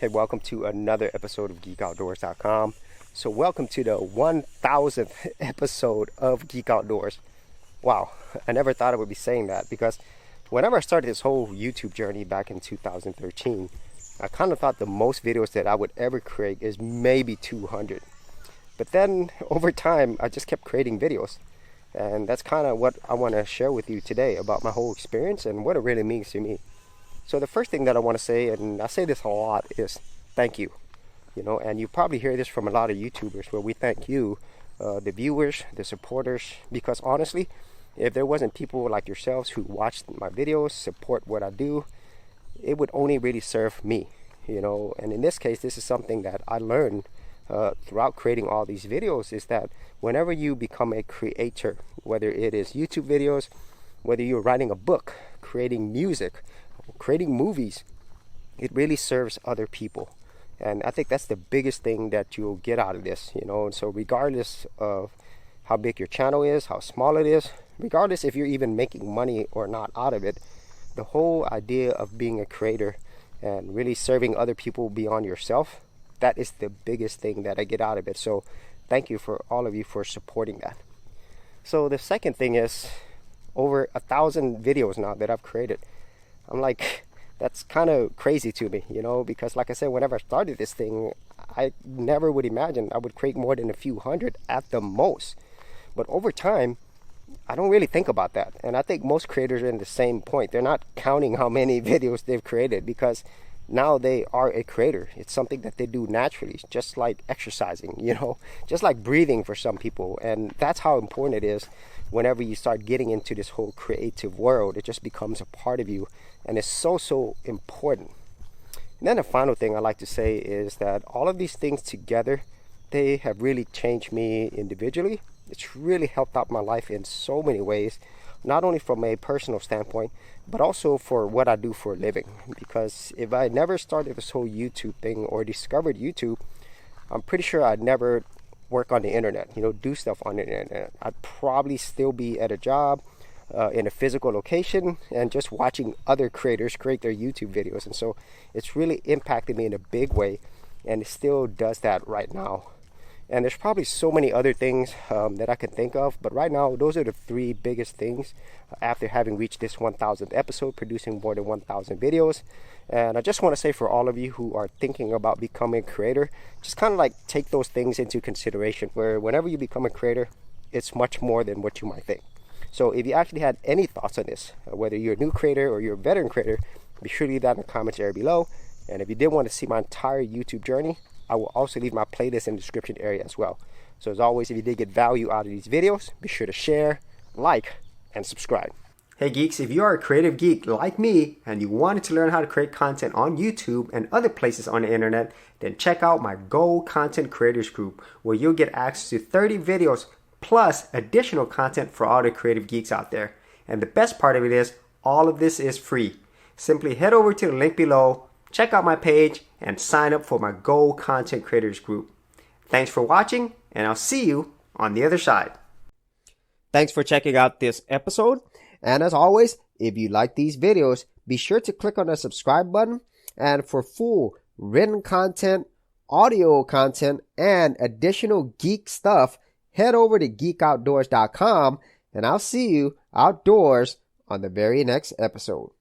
Hey, welcome to another episode of Geekoutdoors.com. So welcome to the 1000th episode of Geek Outdoors. Wow, I never thought I would be saying that because whenever I started this whole YouTube journey back in 2013, I kind of thought the most videos that I would ever create is maybe 200. But then over time, I just kept creating videos. And that's kind of what I want to share with you today about my whole experience and what it really means to me. So the first thing that I want to say, and I say this a lot, is thank you. And you probably hear this from a lot of YouTubers where we thank you, the viewers, the supporters, because honestly, if there wasn't people like yourselves who watch my videos, support what I do, it would only really serve me, And in this case, this is something that I learned throughout creating all these videos, is that whenever you become a creator, whether it is YouTube videos, whether you're writing a book, creating music, creating movies, it really serves other people. And I think that's the biggest thing that you'll get out of this, And so regardless of how big your channel is, how small it is, regardless if you're even making money or not out of it, the whole idea of being a creator and really serving other people beyond yourself, that is the biggest thing that I get out of it. So thank you for all of you for supporting that. So the second thing is over 1,000 videos now that I've created. I'm like, that's kind of crazy to me, because like I said, whenever I started this thing, I never would imagine I would create more than a few hundred at the most. But over time, I don't really think about that. And I think most creators are in the same point. They're not counting how many videos they've created because now they are a creator. It's something that they do naturally, just like exercising, just like breathing for some people. And that's how important it is. Whenever you start getting into this whole creative world, it just becomes a part of you, and it's so important. And then the final thing I like to say is that all of these things together, they have really changed me individually. It's really helped out my life in so many ways, not only from a personal standpoint, but also for what I do for a living. Because if I never started this whole YouTube thing or discovered YouTube, I'm pretty sure I'd never work on the internet, do stuff on the internet. I'd probably still be at a job in a physical location and just watching other creators create their YouTube videos. And so it's really impacted me in a big way, and it still does that right now. And there's probably so many other things that I can think of, but right now those are the three biggest things after having reached this 1000th episode, producing more than 1000 videos. And I just want to say, for all of you who are thinking about becoming a creator, just kind of like take those things into consideration, where whenever you become a creator, it's much more than what you might think. So if you actually had any thoughts on this, whether you're a new creator or you're a veteran creator, be sure to leave that in the comments area below. And if you did want to see my entire YouTube journey, I will also leave my playlist in the description area as well. So as always, if you did get value out of these videos, be sure to share, like, and subscribe. Hey geeks, if you are a creative geek like me and you wanted to learn how to create content on YouTube and other places on the internet, then check out my Gold Content Creators Group, where you'll get access to 30 videos plus additional content for all the creative geeks out there. And the best part of it is, all of this is free. Simply head over to the link below, check out my page, and sign up for my Gold Content Creators Group. Thanks for watching, and I'll see you on the other side. Thanks for checking out this episode. And as always, if you like these videos, be sure to click on the subscribe button. And for full written content, audio content, and additional geek stuff, head over to geekoutdoors.com, and I'll see you outdoors on the very next episode.